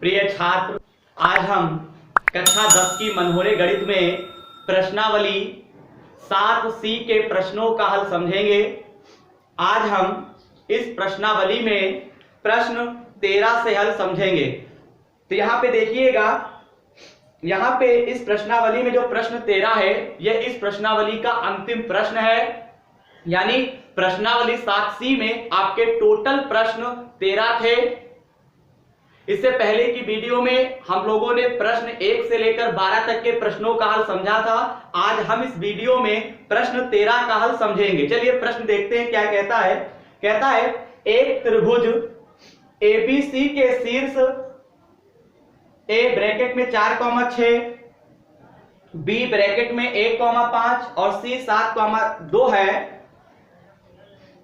प्रिय छात्र, आज हम कक्षा 10 की मनमोहने गणित में प्रश्नावली 7C के प्रश्नों का हल समझेंगे। आज हम इस प्रश्नावली में प्रश्न 13 से हल समझेंगे। तो यहाँ पे देखिएगा, यहाँ पे इस प्रश्नावली में जो प्रश्न 13 है यह इस प्रश्नावली का अंतिम प्रश्न है। यानी प्रश्नावली 7C में आपके टोटल प्रश्न 13 थे। इससे पहले की वीडियो में हम लोगों ने प्रश्न 1 से लेकर 12 तक के प्रश्नों का हल समझा था। आज हम इस वीडियो में प्रश्न 13 का हल समझेंगे। चलिए प्रश्न देखते हैं क्या कहता है। कहता है एक त्रिभुज ABC के शीर्ष A ब्रैकेट में 4,6, B ब्रैकेट में 1,5 और C 7,2 है।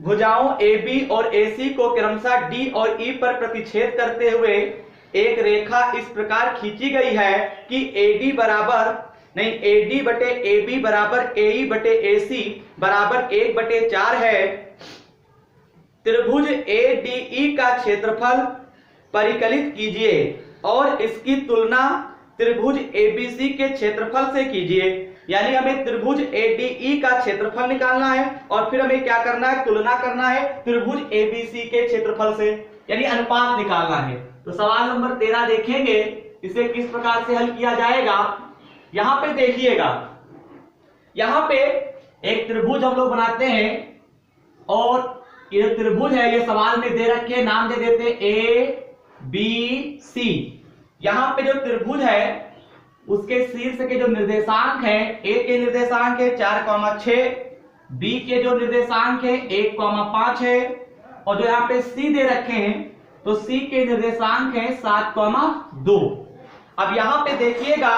भुजाओं AB और AC को क्रमशः D और E पर प्रतिच्छेद करते हुए एक रेखा इस प्रकार खींची गई है कि AD बटे AB बराबर AE बटे AC बराबर 1/4 है। त्रिभुज ADE का क्षेत्रफल परिकलित कीजिए और इसकी तुलना त्रिभुज ABC के क्षेत्रफल से कीजिए। यानी हमें त्रिभुज ADE का क्षेत्रफल निकालना है और फिर हमें क्या करना है, तुलना करना है त्रिभुज ABC के क्षेत्रफल से, यानी अनुपात निकालना है। तो सवाल नंबर 13 देखेंगे, इसे किस प्रकार से हल किया जाएगा। यहां पे देखिएगा, यहां पे एक त्रिभुज हम लोग बनाते हैं और ये त्रिभुज है, ये सवाल में दे रखे, नाम दे देते ABC। यहां पे जो त्रिभुज है उसके शीर्ष के जो निर्देशांक हैं, A के निर्देशांक है 4,6, B के जो निर्देशांक है 1,5 है और जो यहाँ पे C दे रखे हैं तो C के निर्देशांक है 7,2। अब यहाँ पे देखिएगा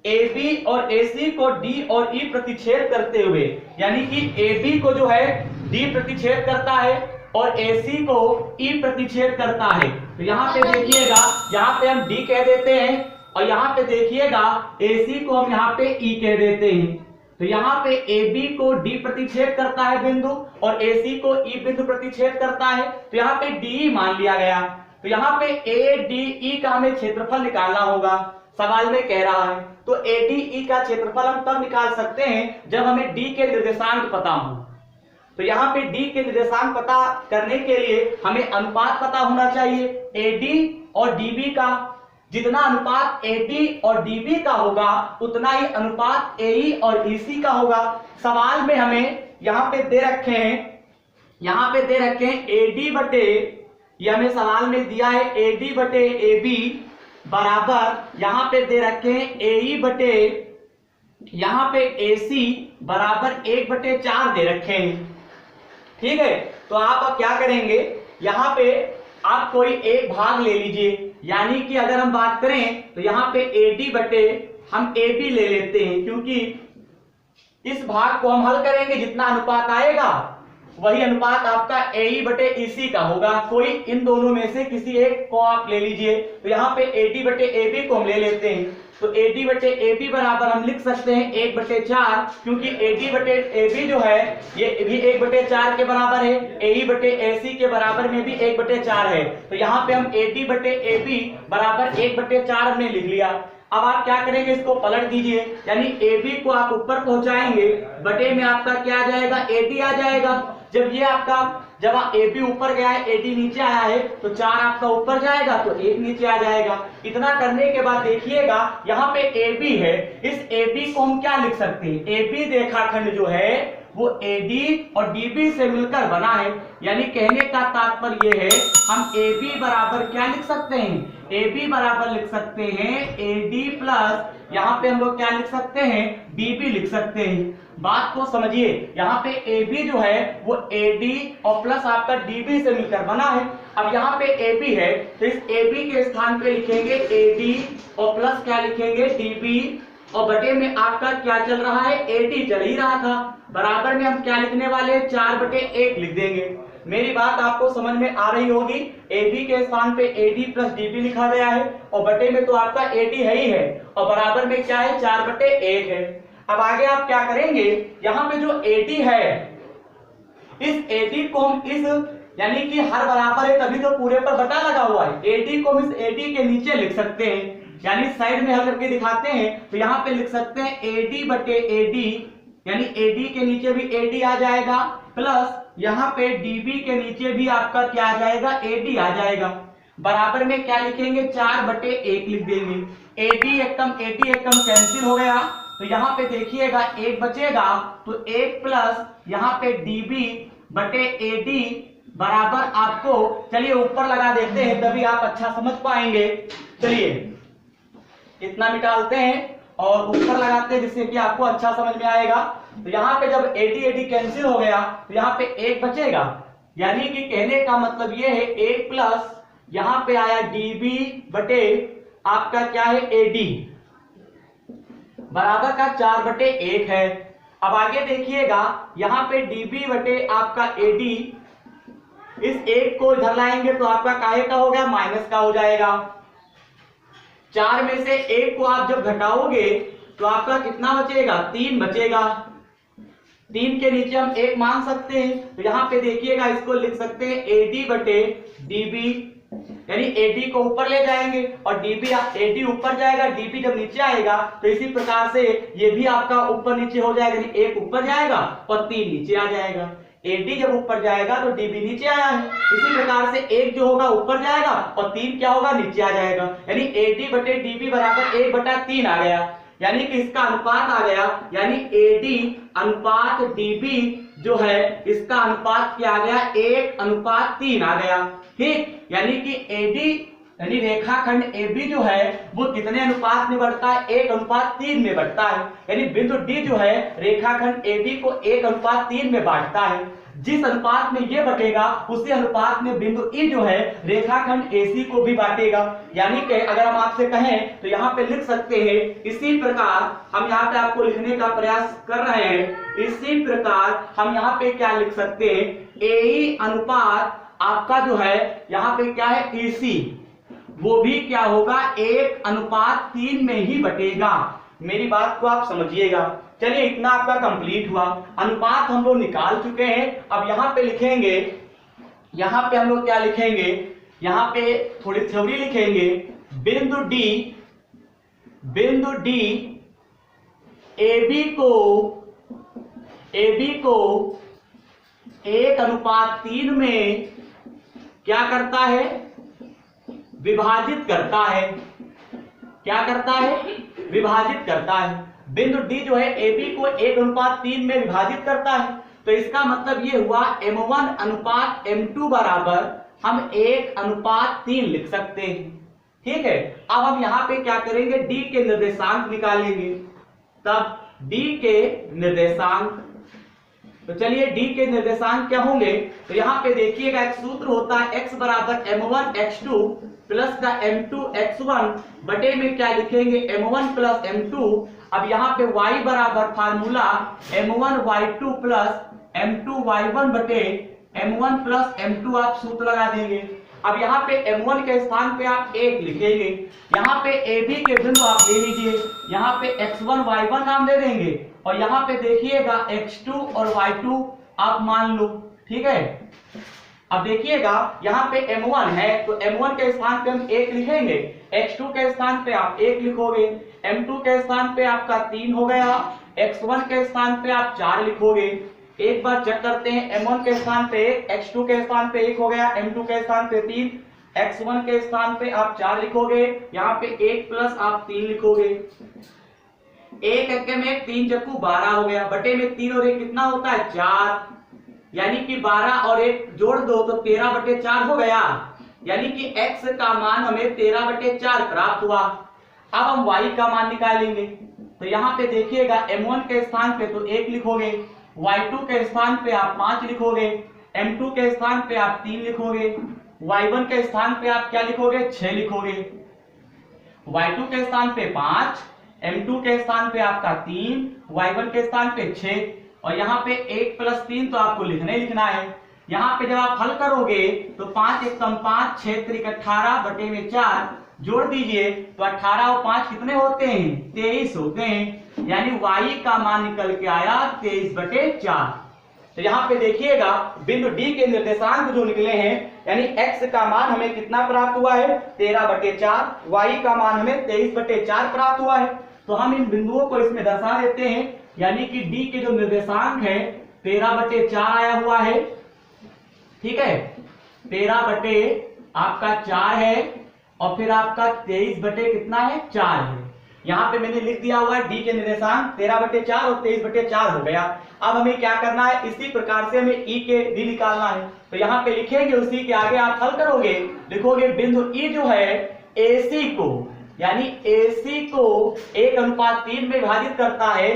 AB और AC को D और E प्रतिच्छेद करते हुए, यानी कि AB को जो है D प्रतिच्छेद करता है और AC को E प्रतिच्छेद करता है। तो यहाँ पे देखिएगा, यहाँ पे हम D कह देते हैं और यहाँ पे देखिएगा AC को हम यहाँ पे E कह देते हैं। तो यहाँ पे AB को D प्रतिच्छेद करता है बिंदु और AC को E बिंदु प्रतिच्छेद करता है, तो यहाँ पे DE मान लिया गया। तो यहाँ पे ADE का हमें क्षेत्रफल निकालना होगा, सवाल में कह रहा है। तो ADE का क्षेत्रफल हम तब निकाल सकते हैं जब हमें D के निर्देशांक पता हो। तो यहाँ पे D के निर्देशांक पता करने के लिए हमें अनुपात पता होना चाहिए। AD और DB का जितना अनुपात AD और DB का होगा उतना ही अनुपात AE और EC का होगा। सवाल में हमें यहाँ पे दे रखे हैं AD बटे, ये हमें सवाल में दिया है AD बटे AB बराबर, यहाँ पे दे रखे हैं AE बटे, यहाँ पे AC बराबर 1/4 दे रखे हैं। ठीक है, तो आप अब क्या करेंगे, यहाँ पे आप कोई एक भाग ले लीजिए। यानी कि अगर हम बात करें तो यहाँ पे AD बटे हम AB ले लेते हैं, क्योंकि इस भाग को हम हल करेंगे, जितना अनुपात आएगा वही अनुपात आपका AE बटे EC का होगा। कोई इन दोनों में से किसी एक को आप ले लीजिए। तो यहाँ पे AD बटे AB को हम ले लेते हैं। तो AD बटे AB बराबर हम लिख सकते हैं 1/4, क्योंकि AD बटे AB जो है ये भी 1/4 के बराबर है। AE बटे AC के बराबर में भी 1/4 है। तो यहाँ पे हम AD बटे AB बराबर 1/4 हमने लिख लिया। अब आप क्या करेंगे, इसको पलट दीजिए, यानी AB को आप ऊपर पहुंचाएंगे, बटे में आपका क्या आ जाएगा, AD आ जाएगा। जब AB ऊपर गया है, AD नीचे आया है, तो 4 आपका ऊपर जाएगा तो 1 नीचे आ जाएगा। इतना करने के बाद देखिएगा यहाँ पे AB है, इस AB को हम क्या लिख सकते हैं, AB रेखाखंड जो है वो AD और DB से मिलकर बना है। यानी कहने का तात्पर्य ये है, हम AB बराबर क्या लिख सकते हैं, AB बराबर लिख सकते हैं AD प्लस, यहाँ पे हम लोग क्या लिख सकते हैं, DB लिख सकते हैं। बात को समझिए, यहाँ पे AB जो है वो AD और प्लस आपका DB से मिलकर बना है। अब यहाँ पे AB है तो इस AB के स्थान पे लिखेंगे AD और प्लस क्या लिखेंगे, DB, और बटे में आपका क्या चल रहा है, AD चल ही रहा था। बराबर में हम क्या लिखने वाले हैं, 4/1 लिख देंगे। मेरी बात आपको समझ में आ रही होगी। AB के स्थान पे AD प्लस DB लिखा गया है और बटे में तो आपका AD है ही है और बराबर में क्या है, 4/1 है। अब आगे आप क्या करेंगे, यहाँ पे जो AD है, इस AD को हम इस यानी कि हर बराबर है तभी तो पूरे पर बटा लगा हुआ है। एडी को मींस एडी के नीचे लिख सकते हैं, यानी साइड में हल करके दिखाते हैं तो यहाँ पे लिख सकते हैं एडी बटे एडी, यानी एडी के नीचे भी एडी आ जाएगा प्लस यहाँ पे डीबी के नीचे भी आपका क्या आ जाएगा, एडी आ जाएगा। बराबर में क्या लिखेंगे, 4/1 लिख देंगे। एडी एकम कैंसिल हो गया तो यहाँ पे देखिएगा 1 बचेगा, तो 1 प्लस यहाँ पे डीबी बटे एडी बराबर आपको, चलिए ऊपर लगा देते हैं तभी आप अच्छा समझ पाएंगे। चलिए इतना मिटालते हैं और ऊपर लगाते हैं जिससे कि आपको अच्छा समझ में आएगा। तो यहाँ पे जब एडी एडी कैंसिल हो गया तो यहाँ पे 1 बचेगा, यानी कि कहने का मतलब ये है 1 प्लस यहाँ पे आया डीबी बटे आपका क्या है एडी बराबर का 4/1 है। अब आगे देखिएगा यहाँ पे डीबी बटे आपका एडी, इस 1 को इधर लाएंगे तो आपका काहे का हो गया, माइनस का हो जाएगा। 4 में से 1 को आप जब घटाओगे तो आपका कितना बचेगा, 3 बचेगा। 3 के नीचे हम 1 मान सकते हैं तो यहाँ पे देखिएगा इसको लिख सकते हैं एडी बटे डीबी, यानी एडी को ऊपर ले जाएंगे और डीबी, एडी ऊपर जाएगा, डीबी जब नीचे आएगा तो इसी प्रकार से ये भी आपका ऊपर नीचे हो जाएगा, यानी 1 ऊपर जाएगा और 3 नीचे आ जाएगा। एडी जब ऊपर जाएगा तो डीबी नीचे आया है, इसी प्रकार से 1 जो होगा ऊपर जाएगा और 3 क्या होगा, नीचे आ जाएगा, यानी एडी बटे डीबी बराबर 1/3 आ गया, यानी कि इसका अनुपात आ गया, यानी एडी अनुपात डीबी जो है इसका अनुपात क्या आ गया, 1:3 आ गया। ठीक, यानी कि एडी यानी रेखाखंड AB जो है वो कितने अनुपात में बढ़ता है, 1:3 में बढ़ता है, यानी बिंदु D जो है रेखाखंड AB को 1:3 में बांटता है। जिस अनुपात में ये बटेगा उसी अनुपात में बिंदु E जो है रेखाखंड AC को भी बांटेगा। यानी कि अगर हम आपसे कहें तो यहाँ पे लिख सकते हैं, इसी प्रकार हम यहाँ पे आपको लिखने का प्रयास कर रहे हैं, इसी प्रकार हम यहाँ पे क्या लिख सकते हैं, AE अनुपात आपका जो है यहाँ पे क्या है EC, वो भी क्या होगा, 1:3 में ही बटेगा। मेरी बात को आप समझिएगा। चलिए इतना आपका कंप्लीट हुआ, अनुपात हम लोग निकाल चुके हैं। अब यहाँ पे लिखेंगे, यहाँ पे हम लोग क्या लिखेंगे, यहाँ पे थोड़ी थ्योरी लिखेंगे। बिंदु डी AB को 1:3 में क्या करता है, विभाजित करता है। क्या करता है, विभाजित करता है। बिंदु D जो है AB को 1:3 में विभाजित करता है, तो इसका मतलब ये हुआ M1:M2 बराबर हम 1:3 लिख सकते हैं। ठीक है, अब हम यहाँ पे क्या करेंगे, D के निर्देशांक निकालेंगे। तब D के निर्देशांक, तो चलिए D के निर्देशांक क्या होंगे, तो यहाँ पे देखिएगा एक सूत्र होता है x बराबर M1x2 प्लस का M2x1 बटे में क्या लिखेंगे, M1 प्लस M2। अब यहाँ पे y बराबर फार्मूला M1y2 प्लस M2y1 बटे M1 प्लस M2 आप सूत्र लगा देंगे। अब यहाँ पे M1 के स्थान पे आप 1 लिखेंगे, यहाँ पे AB के बिंदु आप ले लीजिए, यहाँ पे x1 y1 नाम दे देंगे और यहाँ पे देखिएगा x2 और y2 आप मान लो। ठीक है, अब देखिएगा यहाँ पे M1 है तो M1 के स्थान पे हम 1 लिखेंगे, x2 के स्थान पे आप 1 लिखोगे, M2 के स्थान पे आपका 3 हो गया, x1 के स्थान पे आप 4 लिखोगे। एक बार चेक करते हैं, M1 के स्थान पे 1, x2 के स्थान पे 1 हो गया, M2 के स्थान पे 3, x1 के स्थान पे आप 4 लिखोगे, यहाँ पे 1 प्लस आप 3 लिखोगे। 1 एक्के में 3 चक्कू 12 हो गया, बटे में 3 और 1 कितना होता है, 4, यानी कि 12 और 1 जोड़ दो तो 13/4 हो गया, यानी कि x का मान हमें 13/4 प्राप्त हुआ। अब हम y का मान निकालेंगे, तो यहाँ पे देखिएगा M1 के स्थान पे तो 1 लिखोगे, y2 के स्थान पे आप 5 लिखोगे, M2 के स्थान पे आप 3 लिखोगे, y1 के स्थान पे आप क्या लिखोगे, 6 लिखोगे। y2 के स्थान पे 5, M2 के स्थान पे आपका 3, y1 के स्थान पे 6 और यहाँ पे 1 प्लस 3 तो आपको लिखना है। यहाँ पे जब आप हल करोगे तो 5 एकम 5, 6 त्रिक 18 बटे में 4 जोड़ दीजिए तो 18 और 5 कितने होते हैं, 23 होते हैं, यानी y का मान निकल के आया 23/4। तो यहाँ पे देखिएगा बिंदु डी के निर्देशांक जो निकले हैं, यानी x का मान हमें कितना प्राप्त हुआ है 13/4, y का मान हमें 23/4 प्राप्त हुआ है। तो हम इन बिंदुओं को इसमें दर्शा देते हैं, यानी कि डी के जो निर्देशांक है 13/4 आया हुआ है, ठीक है, 13/4 है और फिर आपका 23 कितना है 4 है। यहाँ पे मैंने लिख दिया हुआ है डी के निर्देशांक 13/4 और 23/4 हो गया। अब हमें क्या करना है, इसी प्रकार से हमें ई के डी निकालना है। तो यहाँ पे लिखेंगे, उसी के आगे आप हल करोगे, लिखोगे बिंदु ई जो है AC को, यानी AC को 1:3 में विभाजित करता है,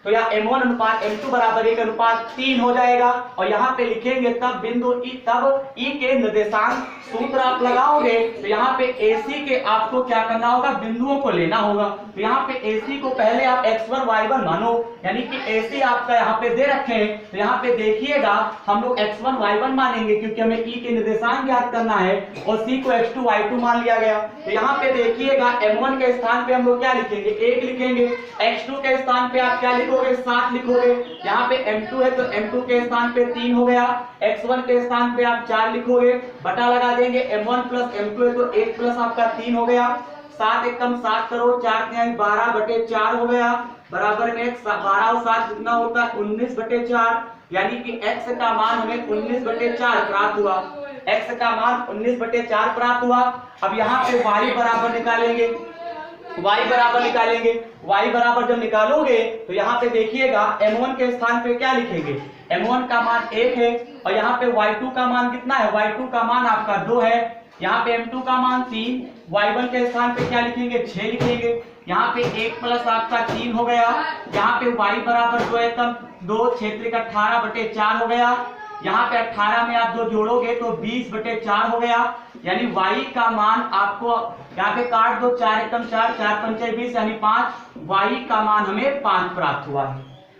तो यह M1/M2 बराबर 1:3 हो जाएगा। और यहाँ पे लिखेंगे तब बिंदु ई, तब ई के निर्देशांक सूत्र आप लगाओगे, तो यहाँ पे AC के आपको क्या करना होगा, बिंदुओं को लेना होगा। तो यहाँ पे AC को पहले आप x1 y1 मानो, यानी कि AC आपका यहाँ पे दे रखे हैं, तो यहाँ पे देखिएगा हम लोग x1 y1 मानेंगे, क्योंकि हमें ई के निर्देशांक ज्ञात करना है, और C को x2 y2 मान लिया गया। तो यहाँ पे देखिएगा M1 के स्थान पे हम लोग क्या लिखेंगे, 1 लिखेंगे, x2 के स्थान पे आप क्या लिखोगे, 7 लिखोगे। यहाँ पे M2 है तो M2 के स्थान पे 3 हो गया, x1 के स्थान पे आप 4 लिखोगे, बटा लगा देंगे, M1 प्लस M2 है तो 1 प्लस आपका 3 हो गया, 7 एकम 7 करो, 4 12/4 हो गया, बराबर में 12 और 7 कितना होता है 19/4, यानी कि x का मान हमें 19/4 प्राप्त हुआ। x का मान 19/4 प्राप्त हुआ। अब यहाँ पे y बराबर निकालेंगे, y बराबर जब निकालोगे तो यहाँ पे देखिएगा M1 के स्थान पे क्या लिखेंगे, M1 का मान 1 है, और यहाँ पे Y2 का मान कितना है, Y2 का मान आपका 2 है, यहाँ पे M2 का मान 3, Y1 के स्थान पे क्या लिखेंगे 6 लिखेंगे, यहाँ पे 1 प्लस आपका 3 हो गया, यहाँ पे y बराबर 2 एकम 2 क्षेत्र का 18/4 हो गया, यहाँ पे 18 में आप 2 जोड़ोगे तो 20/4 हो गया, यानी y का मान आपको यहाँ पे काट दो, 4 एकम 4, 4 पंचे 20 यानी 5, y का मान हमें 5 प्राप्त हुआ है।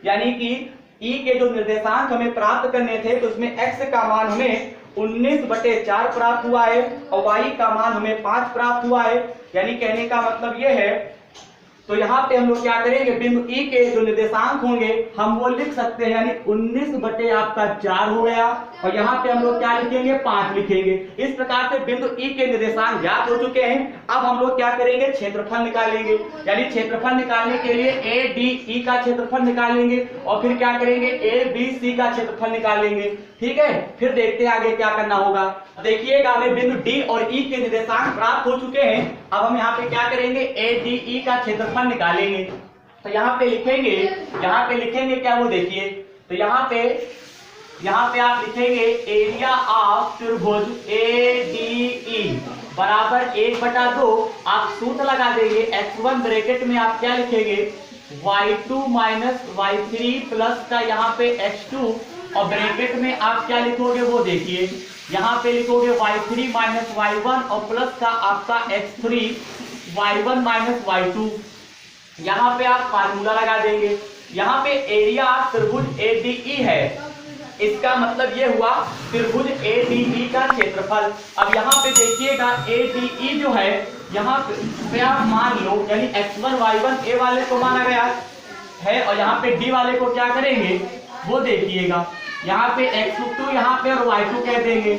यानी कि ई के जो निर्देशांक हमें प्राप्त करने थे, तो उसमें x का मान हमें 19/4 प्राप्त हुआ है और y का मान हमें 5 प्राप्त हुआ है। यानी कहने का मतलब ये है, तो यहाँ पे हम लोग क्या करेंगे, बिंदु ई के जो निर्देशांक होंगे हम वो लिख सकते हैं, यानी 19/4 हो गया, और यहाँ पे हम लोग क्या लिखेंगे 5 लिखेंगे। इस प्रकार से बिंदु ई के निर्देशांक ज्ञात हो चुके हैं। अब हम लोग क्या करेंगे, क्षेत्रफल निकालेंगे, यानी क्षेत्रफल निकालने के लिए ADE का क्षेत्रफल निकालेंगे, और फिर क्या करेंगे ABC का क्षेत्रफल निकालेंगे, ठीक है। फिर देखते हैं आगे क्या करना होगा। देखिएगा हमें बिंदु डी और ई के निर्देशांक प्राप्त हो चुके हैं। अब हम यहाँ पे क्या करेंगे, ADE का क्षेत्रफल निकालेंगे। तो यहाँ पे लिखेंगे क्या, वो देखिए, तो यहाँ पे आप लिखेंगे एरिया ऑफ त्रिभुज ADE बराबर 1/2, आप सूत्र लगा देंगे, x1 ब्रैकेट में आप क्या लिखेंगे y2 माइनस y3 प्लस का यहाँ पे x2, और ब्रैकेट में आप क्या लिखोगे वो देखिए, यहाँ पे लिखोगे y3 माइनस y1 और प्लस का आपका x3 y1 माइनस y2। यहाँ पे आप फार्मूला लगा देंगे। यहाँ पे एरिया ऑफ त्रिभुज ADE है, इसका मतलब ये हुआ त्रिभुज ADE का क्षेत्रफल। अब यहाँ पे देखिएगा ADE जो है, यहाँ पे आप मान लो, यानी x1 y1 a वाले को माना गया है, और यहाँ पे d वाले को क्या करेंगे वो देखिएगा, यहाँ पे x2 यहाँ पे और y2 कह देंगे,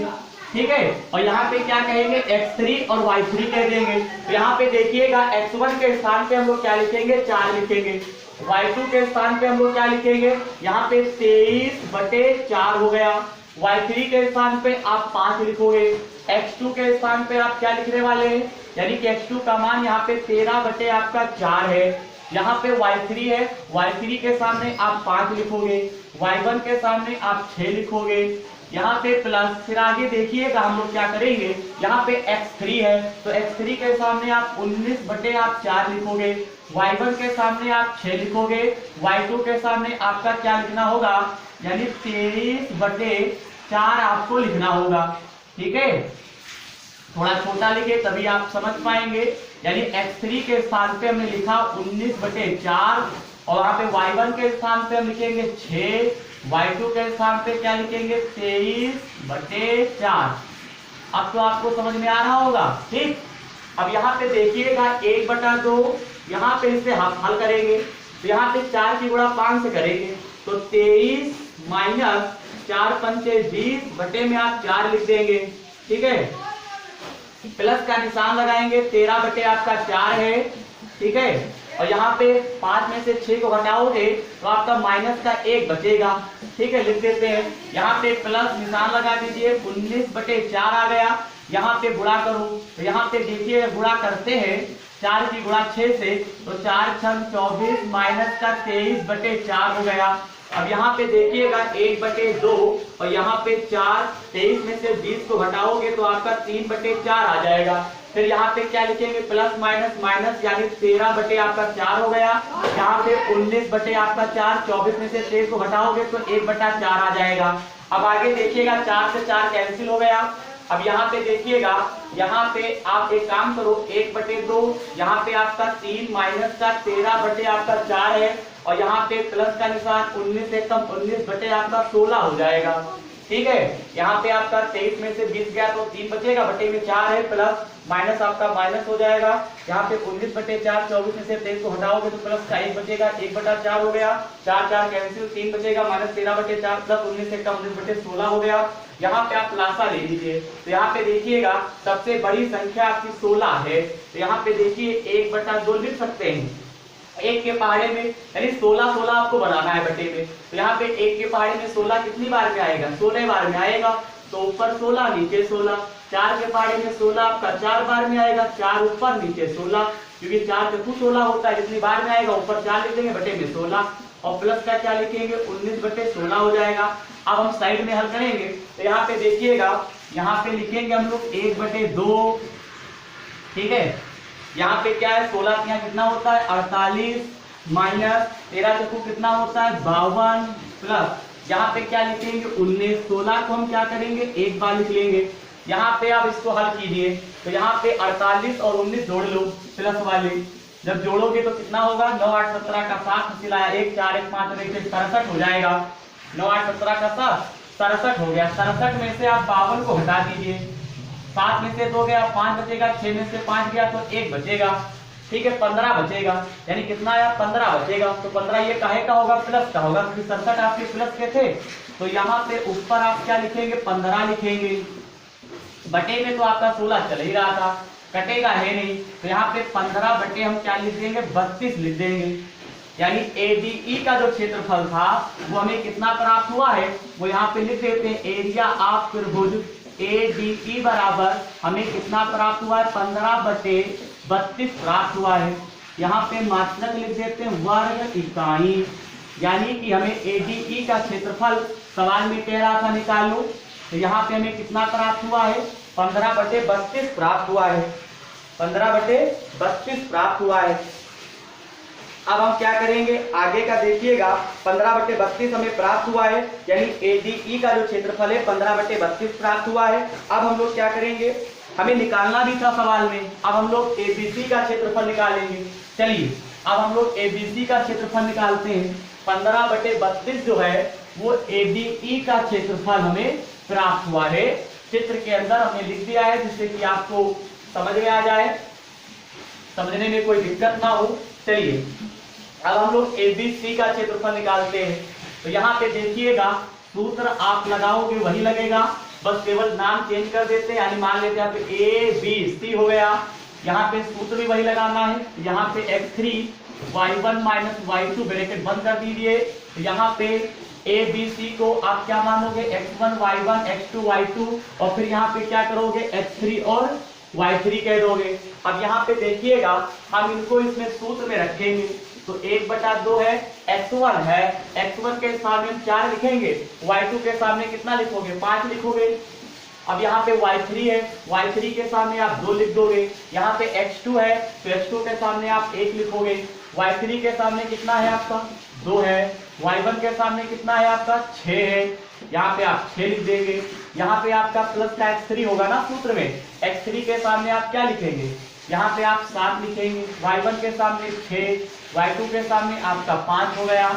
ठीक है, और यहाँ पे क्या कहेंगे x3 और y3 कह देंगे। तो यहाँ पे देखिएगा x1 के स्थान पे हम लोग क्या लिखेंगे 4 लिखेंगे, y2 के स्थान पे हम लोग क्या लिखेंगे, यहाँ पे 23/4 हो गया, y3 के स्थान पे आप 5 लिखोगे, x2 के स्थान पे आप क्या लिखने वाले हैं, यानी कि x2 का मान यहाँ पे 13/4 है, यहाँ पे y3 है, y3 के सामने आप 5 लिखोगे, y1 के सामने आप 6 लिखोगे, यहाँ पे प्लस, फिर आगे देखिएगा हम लोग क्या करेंगे, यहाँ पे x3 है तो x3 के सामने आप 19/4 लिखोगे, y1 के सामने आप 6 लिखोगे, y2 के सामने आपका क्या लिखना होगा, यानी 23/4 आपको लिखना होगा, ठीक है। थोड़ा छोटा लिखे तभी आप समझ पाएंगे, यानी x3 के स्थान पे हमने लिखा 19/4, और यहाँ पे y1 के स्थान पे हम लिखेंगे 6, y2 के स्थान पे क्या लिखेंगे 23/4। अब तो आपको समझ में आ रहा होगा, ठीक। अब यहाँ पे देखिएगा 1/2, यहाँ पे इसे हल करेंगे, तो यहाँ पे 4 की गुणा 5 से करेंगे, तो 23 माइनस 4 पंचे 20 बटे में आप 4 लिख देंगे, ठीक है। प्लस का निशान लगाएंगे, 13 बटे आपका 4 है, ठीक है। और यहाँ पे 5 में से 6 को घटाओगे तो आपका माइनस का 1 बचेगा, ठीक है, लिख देते हैं। यहाँ पे प्लस निशान लगा दीजिए, 19 बटे 4 आ गया। यहाँ पे गुणा करो तो यहाँ पे देखिए गुणा करते हैं 4 की गुणा 6 से, तो 4 छंग 24 माइनस का 23 बटे 4 हो गया। अब यहाँ पे देखिएगा 1 बटे 2 और यहाँ पे 4, 23 में से 20 को घटाओगे तो आपका 3 बटे 4 आ जाएगा। फिर यहाँ पे क्या लिखेंगे, प्लस माइनस माइनस, यानी 13 बटे आपका 4 हो गया। यहाँ पे 19 बटे आपका 4, 24 में से 23 को घटाओगे तो 1 बटा 4 आ जाएगा। अब आगे देखिएगा 4 से 4 कैंसिल हो गया। अब यहाँ पे देखिएगा, यहाँ पे आप एक काम करो, 1 बटे 2, यहाँ पे आपका 3 माइनस का 13 बटे आपका 4 है और यहाँ पे प्लस का निशान, 19 से कम 19 बटे आपका 16 हो जाएगा, ठीक है। यहाँ पे आपका 23 में से 20 गया तो 3 बचेगा, बटे में 4 है, प्लस माइनस आपका माइनस हो जाएगा। यहाँ पे 19 बटे 4, 24 में से 23 को हटाओगे तो प्लस का 1 बचेगा, 1 बटा 4 हो गया, 4 4 कैंसिल, 3 बचेगा, माइनस 13 बटे 4 प्लस 19 से कम 19 बटे 16 हो गया। यहाँ पे आप खुलासा ले लीजिए, तो यहाँ पे देखिएगा सबसे बड़ी संख्या आपकी 16 है, तो यहाँ पे देखिए 1 बटा 2 लिख सकते हैं। 1 के पहाड़े में यानी 16 आपको बनाना है बटे में, तो यहाँ पे 1 के पहाड़े में 16 कितनी बार में आएगा, 16 बार में आएगा, तो ऊपर 16 नीचे 16। 4 के पहाड़े में 16 आपका 4 बार में आएगा, 4 ऊपर नीचे 16, क्योंकि 4 चौथू 16 होता है, जितनी बार में आएगा ऊपर 4 लिख देंगे, बटे में 16 और प्लस का क्या लिखेंगे, 19 बटे 16 हो जाएगा। अब हम साइड में हल करेंगे, तो यहाँ पे देखिएगा, यहाँ पे लिखेंगे हम लोग 1 बटे 2, ठीक है। यहाँ पे क्या है, 16 यहाँ कितना होता है 48 माइनस 13 चौको कितना होता है 52, प्लस यहाँ पे क्या लिखेंगे 19। 16 को हम क्या करेंगे, एक बार लिख लेंगे। यहाँ पे आप इसको हल कीजिए, तो यहाँ पे 48 और 19 जोड़ लो प्लस वाले, जब जोड़ोगे तो कितना होगा, 9 8 17 का 7 मिलाया 1 4 1 5 और 1 67 हो जाएगा। 9 8 17 का 7 67 हो गया। 67 में से आप 52 को हटा दीजिए, 7 में से 2 गया, 5 बचेगा, 6 में से 5 गया तो 1 बचेगा, ठीक है, 15 बचेगा, यानी कितना आया 15 बचेगा। तो 15 ये काहे का होगा, प्लस का होगा, क्योंकि 67 आपके प्लस के थे। तो यहाँ पे ऊपर आप क्या लिखेंगे, 15 लिखेंगे, बटे में तो आपका 16 चल ही रहा था, कटेगा है नहीं, तो यहाँ पे 15 बटे हम क्या लिख देंगे, 32 लिख देंगे। यानी ADE का जो क्षेत्रफल था वो हमें कितना प्राप्त हुआ है, वो यहाँ पे लिख देते हैं, एरिया ऑफ त्रिभुज ADE बराबर हमें कितना प्राप्त हुआ है, 15 बटे 32 प्राप्त हुआ है। यहाँ पे मात्रक लिख देते हैं वर्ग इकाई, यानी कि हमें ADE का क्षेत्रफल सवाल में कह रहा था निकालो, तो यहाँ पे हमें कितना प्राप्त हुआ है, 15 बटे 32 प्राप्त हुआ है, 15 बटे 32 प्राप्त हुआ है। अब हम क्या करेंगे, आगे का देखिएगा, 15 बटे 32 हमें प्राप्त हुआ है, यानी ADE का जो क्षेत्रफल है 15 बटे 32 प्राप्त हुआ है। अब हम लोग क्या करेंगे, हमें निकालना भी था सवाल में, अब हम लोग ABC का क्षेत्रफल निकालेंगे। चलिए अब हम लोग ABC का क्षेत्रफल निकालते हैं। 15 बटे 32 जो है वो ADE का क्षेत्रफल हमें प्राप्त हुआ है। चित्र के अंदर हमने लिख दिया है, जिससे कि आपको समझ में आ जाए, समझने में कोई दिक्कत ना हो। चलिए अब हम लोग ABC का क्षेत्रफल निकालते हैं। तो यहाँ पे देखिएगा, सूत्र आप लगाओगे वही लगेगा, बस केवल नाम चेंज कर देते हैं, यानी मान लेते हैं यहाँ पे ABC हो गया, यहाँ पे सूत्र भी वही लगाना है। यहाँ पे x3 y1 minus y2 bracket बंद कर दीजिए। यहाँ पे ABC को आप क्या मानोगे, x1 y1 x2 y2, और फिर यहाँ पे क्या करोगे, x3 और y3 कह दोगे। अब यहाँ पे देखिएगा, हम इनको इसमें सूत्र में रखेंगे, तो 1 बटा 2 है, x1 है, x1 के सामने हम 4 लिखेंगे, y2 के सामने कितना लिखोगे, 5 लिखोगे। अब यहाँ पे y3 है, y3 के सामने आप 2 लिख दोगे। यहाँ पे x2 है, तो x2 के सामने आप 1 लिखोगे। y3 के सामने कितना है आपका, 2 है। y1 के सामने कितना है आपका, 6 है, यहाँ पे आप 6 लिख देंगे। यहाँ पे आपका प्लस का x3 होगा ना सूत्र में, x3 के सामने आप क्या लिखेंगे, यहाँ पे आप 7 लिखेंगे। y1 के सामने 6, y2 के सामने आपका 5 हो गया।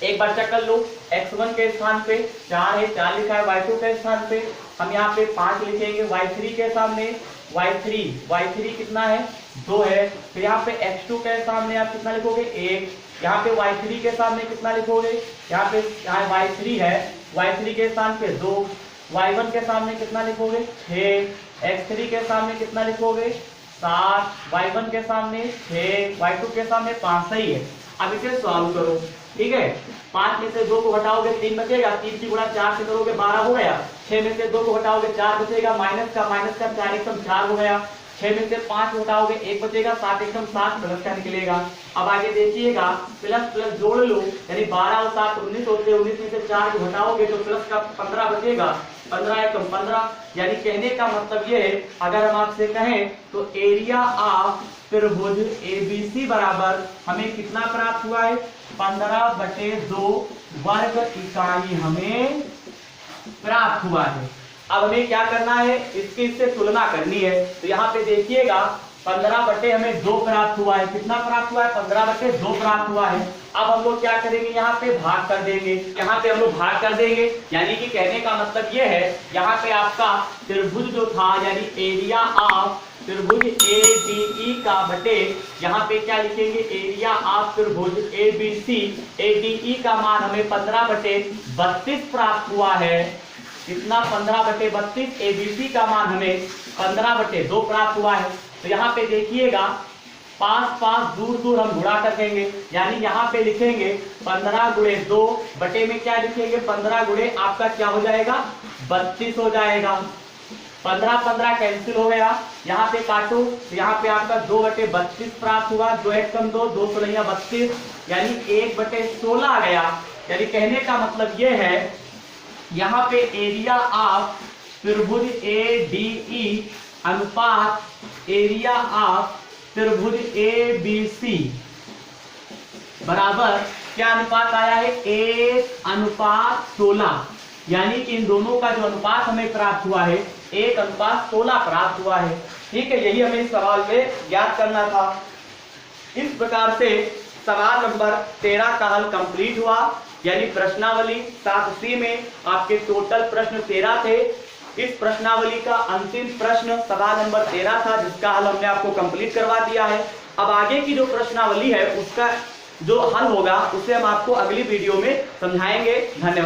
एक बार चेक कर लो, x1 के स्थान पे 4 है, 4 लिखा है, y2 के स्थान पे हम यहाँ पे 5 लिखेंगे। y3 के सामने y3 कितना है, 2 है, तो यहाँ पे x2 के सामने आप कितना लिखोगे, 1। यहाँ पे y3 के सामने कितना लिखोगे, यहाँ पे y3 है, y3 के स्थान पे 2, y1 के सामने कितना लिखोगे 6, x3 के सामने कितना लिखोगे 7, y1 के सामने 6, y2 के सामने 5। सही है। अब इसे सॉल्व करो, ठीक है। 5 में से 2 को घटाओगे 3 बचेगा, 3 की गुणा 4 से करोगे 12 हो गया। 6 में से 2 को घटाओगे 4 बचेगा, माइनस का 4 एकदम 4 हो गया। 6 में से 5 घटाओगे 1 बचेगा, 7 एकदम 7 प्लस का निकलेगा। अब आगे देखिएगा, प्लस प्लस जोड़ लो, यानी 12 और 7 19 होते हैं। 19 में से 4 को घटाओगे तो प्लस का 15 बचेगा, 15 एकदम 15। यानी कहने का मतलब ये है, अगर हम आपसे कहें तो एरिया ऑफ त्रिभुज एबीसी बराबर हमें कितना प्राप्त हुआ है 15/2 वर्ग इकाई हमें प्राप्त हुआ है। अब हमें क्या करना है, इससे तुलना करनी है। तो यहाँ पे देखिएगा 15/2 प्राप्त हुआ है। कितना प्राप्त हुआ है 15/2 प्राप्त हुआ है। अब हम लोग क्या करेंगे, यहाँ पे भाग कर देंगे। यहाँ पे हम लोग भाग कर देंगे, यानी कि कहने का मतलब ये है, यहाँ पे आपका त्रिभुज जो था यानी एरिया ऑफ त्रिभुज एडीई का बटे यहाँ पे क्या लिखेंगे एरिया ऑफ त्रिभुज एबीसी एडीई का मान हमें 15/32 प्राप्त हुआ है। कितना 15/32, एबीसी का मान हमें 15/2 प्राप्त हुआ है। तो यहाँ पे देखिएगा पास पास दूर दूर हम गुणा कर देंगे, यानी यहाँ पे लिखेंगे 15 गुणे 2 बटे में क्या लिखेंगे 15 गुणे आपका क्या हो जाएगा 32 हो जाएगा। 15 कैंसिल हो गया, यहाँ पे काटो तो यहाँ पे आपका 2/32 प्राप्त हुआ। 2 एक कम 2, 2 16 32, यानी 1/16 आ गया। यानी कहने का मतलब ये है, यहाँ पे एरिया ऑफ त्रिभुज एडीई अनुपात एरिया ऑफ त्रिभुज एबीसी बराबर क्या अनुपात आया है 1:16, यानी कि इन दोनों का जो अनुपात हमें प्राप्त हुआ है 1:16 प्राप्त हुआ है। ठीक है, यही हमें इस सवाल में ज्ञात करना था। इस प्रकार से सवाल नंबर 13 का हल कंप्लीट हुआ, यानी प्रश्नावली 7C में आपके टोटल प्रश्न 13 थे। इस प्रश्नावली का अंतिम प्रश्न सवाल नंबर 13 था, जिसका हल हमने आपको कंप्लीट करवा दिया है। अब आगे की जो प्रश्नावली है उसका जो हल होगा उसे हम आपको अगली वीडियो में समझाएंगे। धन्यवाद।